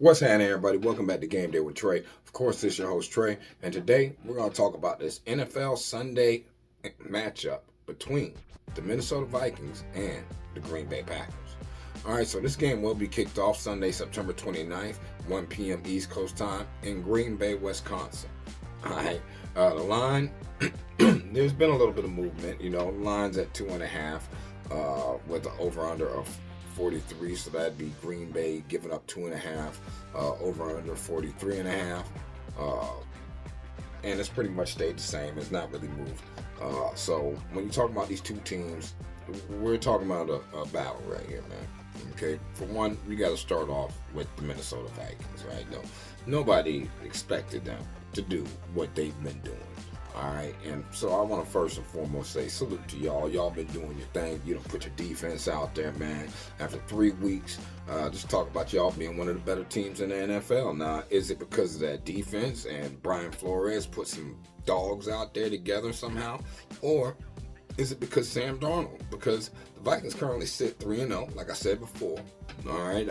What's happening, everybody? Welcome back to Game Day with Trey. Of course, this is your host, Trey, and today we're going to talk about this NFL Sunday matchup between the Minnesota Vikings and the Green Bay Packers. All right, so this game will be kicked off Sunday, September 29th, 1 p.m. East Coast time in Green Bay, Wisconsin. All right, the line, there's been a little bit of movement. The line's at 2.5 with the over-under of 43, so that'd be Green Bay giving up 2.5, over under 43.5, and it's pretty much stayed the same. It's not really moved. So when you talk about these two teams, we're talking about a battle right here, man. Okay, for one, we got to start off with the Minnesota Vikings, right? No, nobody expected them to do what they've been doing. All right, and so I want to first and foremost say salute to y'all. Y'all been doing your thing. Put your defense out there, man. After 3 weeks, just talk about y'all being one of the better teams in the NFL. Now, is it because of that defense and Brian Flores put some dogs out there together somehow? Or is it because Sam Darnold? Because the Vikings currently sit 3-0, like I said before. All right,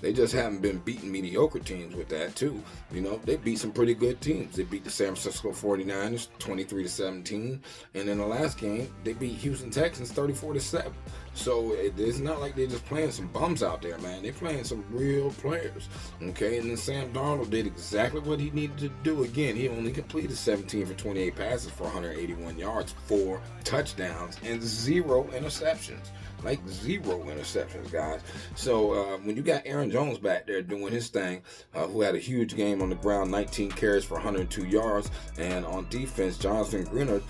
they just haven't been beating mediocre teams with that too. They beat some pretty good teams. They beat the San Francisco 49ers 23-17, and in the last game they beat Houston Texans 34-7. So it's not like they're just playing some bums out there, man. They're playing some real players. Okay, and then Sam Darnold did exactly what he needed to do. Again, he only completed 17 for 28 passes for 181 yards, 4 touchdowns, and 0 interceptions. Like 0 interceptions, guys. So when you got Aaron Jones back there doing his thing, who had a huge game on the ground, 19 carries for 102 yards, and on defense, Jonathan Greenard,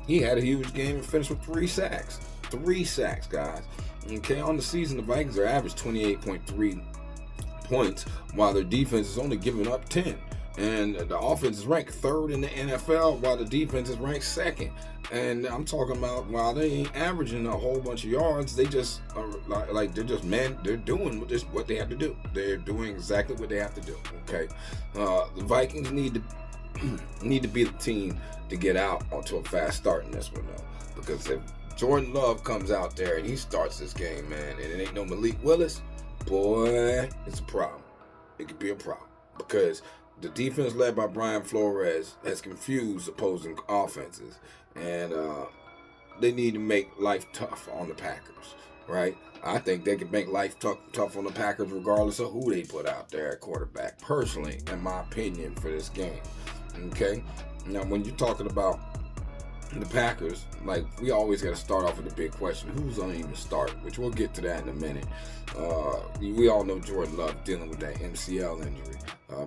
he had a huge game and finished with 3 sacks. 3 sacks, guys. Okay, on the season, the Vikings are average 28.3 points, while their defense is only giving up 10. And the offense is ranked 3rd in the NFL, while the defense is ranked 2nd. And I'm talking about while they ain't averaging a whole bunch of yards, they just are they're doing what they have to do. They're doing exactly what they have to do. Okay, the Vikings need to be the team to get out onto a fast start in this one, though, because if Jordan Love comes out there and he starts this game, man, and it ain't no Malik Willis, boy, it's a problem. It could be a problem because the defense led by Brian Flores has confused opposing offenses, and they need to make life tough on the Packers, right? I think they can make life tough on the Packers regardless of who they put out there at quarterback, personally, in my opinion, for this game. Okay? Now, when you're talking about the Packers, we always got to start off with the big question: who's going to even start? Which we'll get to that in a minute. We all know Jordan Love dealing with that MCL injury.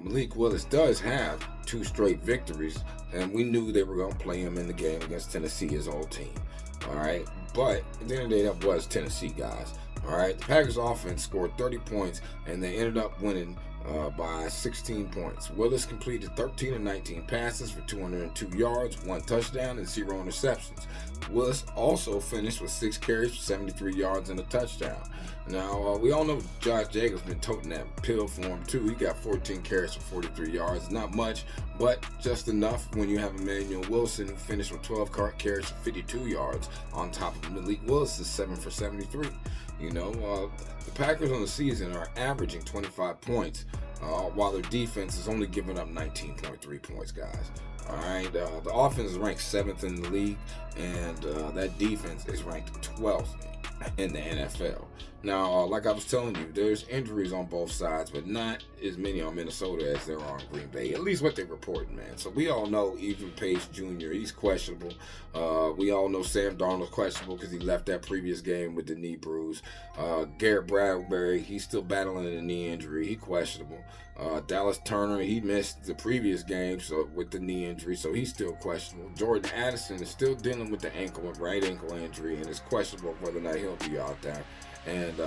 Malik Willis does have 2 straight victories, and we knew they were going to play him in the game against Tennessee, his old team. All right, but at the end of the day, that was Tennessee, guys. All right, the Packers offense scored 30 points, and they ended up winning by 16 points. Willis completed 13 of 19 passes for 202 yards, 1 touchdown, and 0 interceptions. Willis also finished with 6 carries for 73 yards and a touchdown. Now, we all know Josh Jacobs been toting that pill for him, too. He got 14 carries for 43 yards. Not much, but just enough when you have Emmanuel Wilson, who finished with 12 carries for 52 yards, on top of Malik Willis' 7 for 73. The Packers on the season are averaging 25 points, while their defense is only giving up 19.3 points, guys. All right, the offense is ranked 7th in the league, and that defense is ranked 12th in the NFL. Now, like I was telling you, there's injuries on both sides, but not as many on Minnesota as there are on Green Bay, at least what they're reporting, man. So we all know Ethan Pace Jr., he's questionable. We all know Sam Darnold's questionable because he left that previous game with the knee bruise. Garrett Bradbury, he's still battling a knee injury. He's questionable. Dallas Turner, he missed the previous game with the knee injury, so he's still questionable. Jordan Addison is still dealing with the right ankle injury, and it's questionable whether or not he'll be out there. And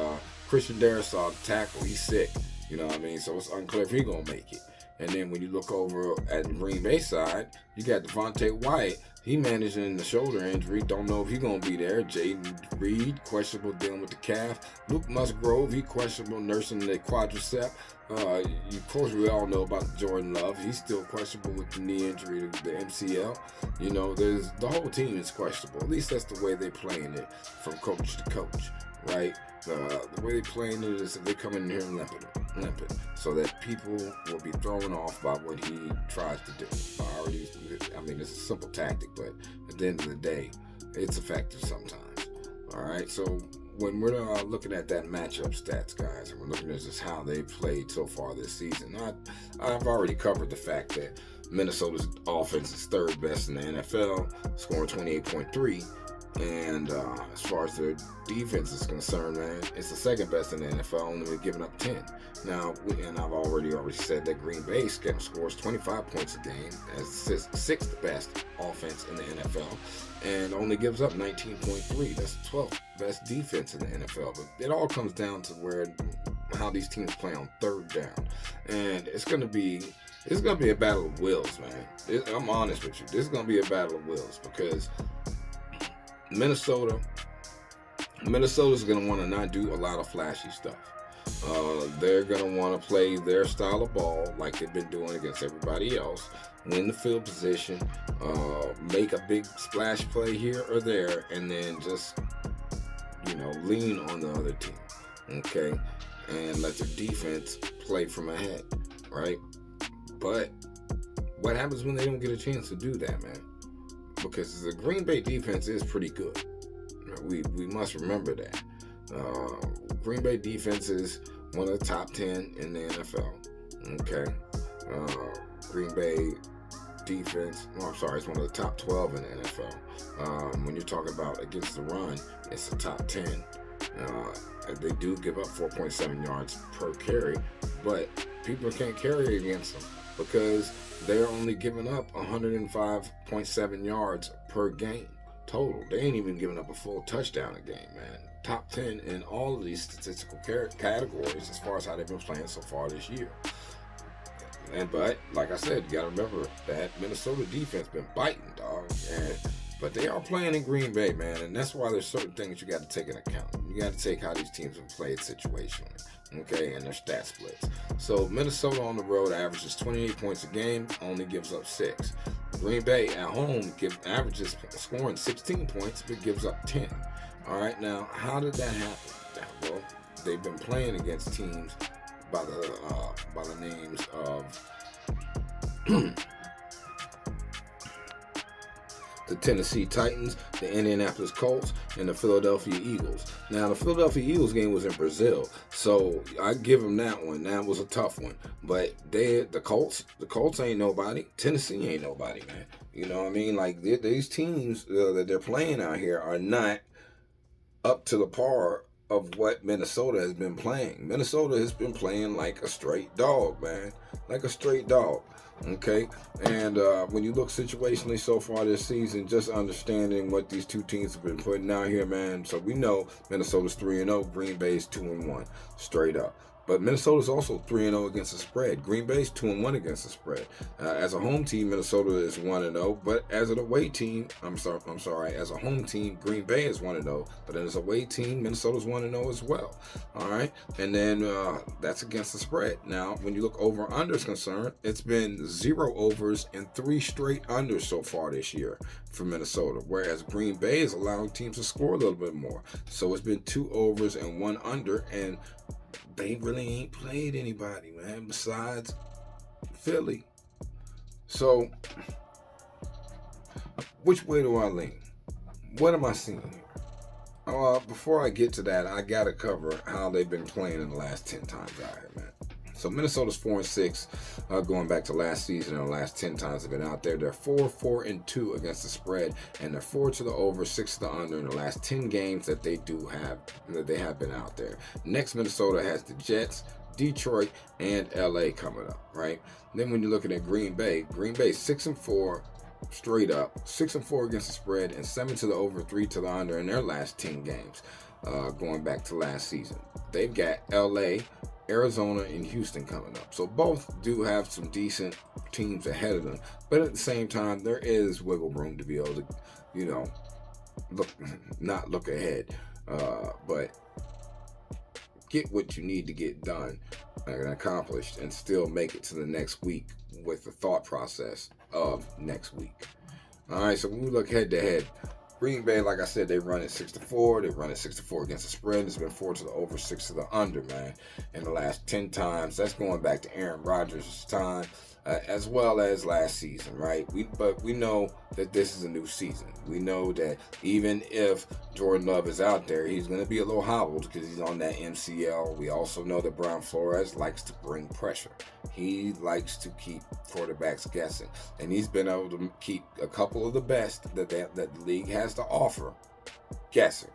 Christian Darrisaw, the tackle, he's sick. So it's unclear if he's going to make it. And then when you look over at the Green Bay side, you got Devontae Wyatt. He managing the shoulder injury. Don't know if he's going to be there. Jaden Reed, questionable, dealing with the calf. Luke Musgrove, he questionable, nursing the quadricep. Of course, we all know about Jordan Love. He's still questionable with the knee injury to the MCL. The whole team is questionable. At least that's the way they're playing it from coach to coach. right? The way they playing it is that they come in here limping, so that people will be thrown off by what he tries to do. I mean, it's a simple tactic, but at the end of the day, it's effective sometimes. All right, so when we're looking at that matchup stats, guys, and we're looking at just how they played so far this season, I've already covered the fact that Minnesota's offense is third best in the NFL, scoring 28.3. And as far as their defense is concerned, man, it's the second best in the NFL, only giving up 10. Now, and I've already said that Green Bay scores 25 points a game as sixth best offense in the NFL, and only gives up 19.3. That's the 12th best defense in the NFL. But it all comes down to how these teams play on third down, and it's gonna be a battle of wills, man. I'm honest with you. This is gonna be a battle of wills because Minnesota's going to want to not do a lot of flashy stuff. They're going to want to play their style of ball like they've been doing against everybody else, win the field position, make a big splash play here or there, and then just, lean on the other team, okay? And let their defense play from ahead, right? But what happens when they don't get a chance to do that, man? Because the Green Bay defense is pretty good. We must remember that. Green Bay defense is one of the top 10 in the NFL. Okay. Green Bay defense, it's one of the top 12 in the NFL. When you're talking about against the run, it's the top 10. They do give up 4.7 yards per carry, but people can't carry against them because they're only giving up 105.7 yards per game total. They ain't even giving up a full touchdown a game, man. Top 10 in all of these statistical categories as far as how they've been playing so far this year. But like I said, you got to remember that Minnesota defense been biting, dog. But they are playing in Green Bay, man, and that's why there's certain things you got to take into account. You got to take how these teams have played situationally, okay, and their stat splits. So Minnesota on the road averages 28 points a game, only gives up 6. Green Bay at home averages scoring 16 points, but gives up 10. All right, now how did that happen? Well, they've been playing against teams by the names of the Tennessee Titans, the Indianapolis Colts, and the Philadelphia Eagles. Now, the Philadelphia Eagles game was in Brazil, so I give them that one. That was a tough one. But the Colts ain't nobody. Tennessee ain't nobody, man. You know what I mean? Like, these teams that they're playing out here are not up to the par of what Minnesota has been playing. Minnesota has been playing like a straight dog, man. Like a straight dog. Okay, and when you look situationally so far this season, just understanding what these two teams have been putting out here, man. So we know Minnesota's 3-0, Green Bay's 2-1, straight up. But Minnesota's also 3-0 against the spread. Green Bay's 2-1 against the spread. As a home team, Minnesota is 1-0. But as an away team, as a home team, Green Bay is 1-0. But as an away team, Minnesota's 1-0 as well. All right, and then that's against the spread. Now, when you look over/under is concerned, it's been 0 overs and 3 straight unders so far this year for Minnesota. Whereas Green Bay is allowing teams to score a little bit more. So it's been 2 overs and 1 under, and they really ain't played anybody, man, besides Philly. So, which way do I lean? What am I seeing here? Before I get to that, I got to cover how they've been playing in the last 10 times out here, man. So Minnesota's 4-6, going back to last season, and the last 10 times they've been out there. They're 4-4-2 against the spread, and they're 4 to the over, 6 to the under in the last 10 games that they have been out there. Next, Minnesota has the Jets, Detroit, and LA coming up, right? Then when you're looking at Green Bay 6-4 straight up, 6-4 against the spread, and 7 to the over, 3 to the under in their last 10 games, going back to last season. They've got LA, Arizona, and Houston coming up. So both do have some decent teams ahead of them. But at the same time, there is wiggle room to be able to, not look ahead. But get what you need to get done and accomplished and still make it to the next week with the thought process of next week. All right, so when we look head to head, Green Bay, like I said, they run at 6-4. They run at 6-4 against the spread. It's been 4 to the over, 6 to the under, man. In the last 10 times, that's going back to Aaron Rodgers' time, as well as last season, right? But we know that this is a new season. We know that even if Jordan Love is out there, he's going to be a little hobbled because he's on that MCL. We also know that Brian Flores likes to bring pressure. He likes to keep quarterbacks guessing, and he's been able to keep a couple of the best that the league has to offer guessing.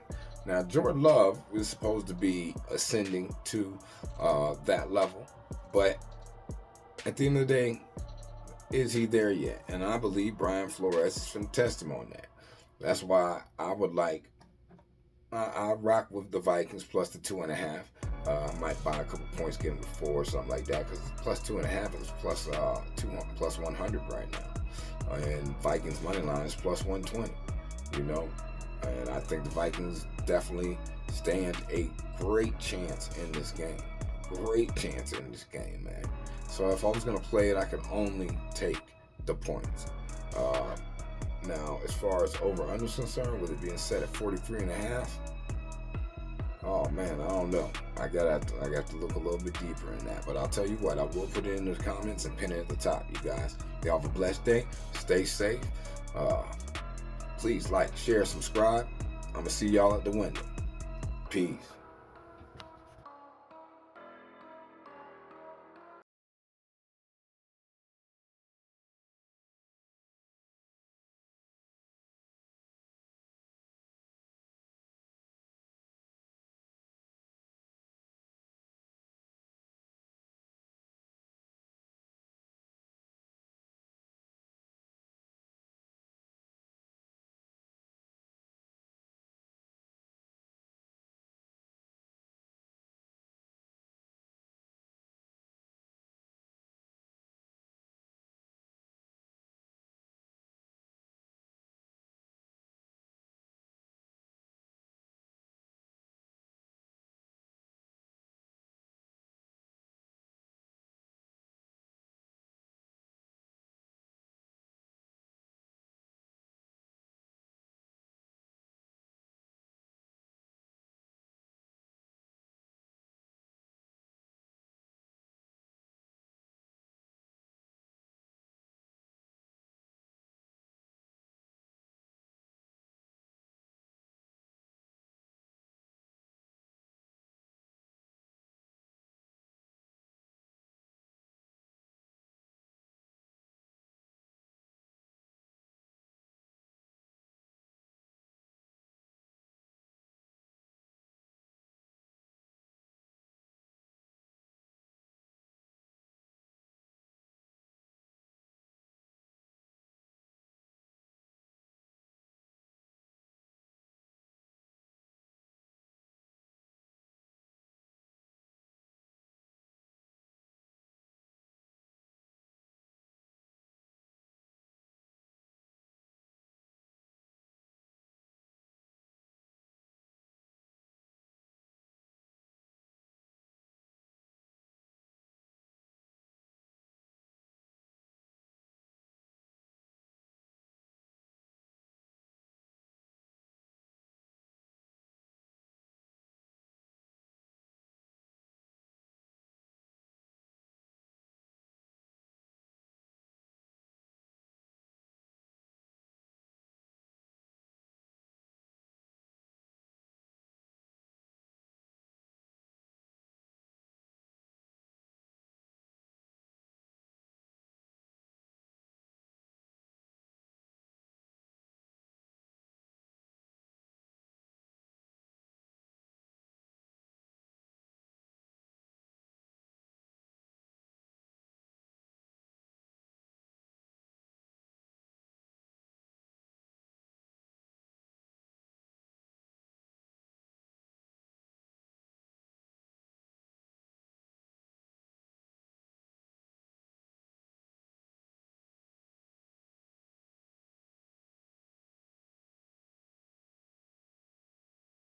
Now, Jordan Love is supposed to be ascending to that level, but at the end of the day, is he there yet? And I believe Brian Flores is going to test him on that. That's why I would like, I rock with the Vikings plus the 2.5. I might buy a couple points, get them to 4 or something like that, because plus 2.5 is plus 100 right now. And Vikings money line is plus 120, you know. And I think the Vikings definitely stand a great chance in this game. Great chance in this game, man. So if I was going to play it, I could only take the points. Now, as far as over-under is concerned, with it being set at 43.5, oh man, I don't know. I got to look a little bit deeper in that. But I'll tell you what, I will put it in the comments and pin it at the top, you guys. Y'all have a blessed day. Stay safe. Please like, share, subscribe. I'm going to see y'all at the window. Peace.